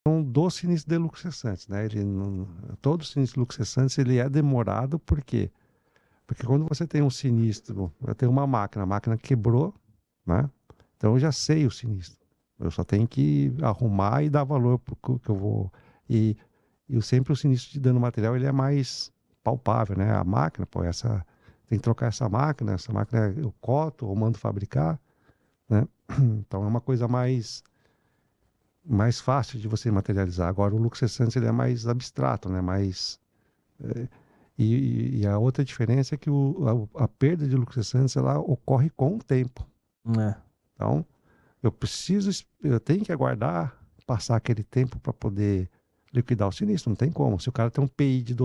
do sinistro de lucro cessante, né? Todo sinistro de lucro cessante, ele é demorado, por quê? Porque quando você tem um sinistro, eu tenho uma máquina, a máquina quebrou, né? Então eu já sei o sinistro. Eu só tenho que arrumar e dar valor para o que eu vou. E, sempre o sinistro de dano material, ele é mais palpável, né? A máquina, pô, tem que trocar essa máquina eu coto ou mando fabricar, né? Então é uma coisa mais fácil de você materializar. Agora o lucro cessante, ele é mais abstrato, né? E a outra diferença é que a perda de lucro cessante, ela ocorre com o tempo. É. Então, eu tenho que aguardar passar aquele tempo para poder liquidar o sinistro. Não tem como. Se o cara tem um PI de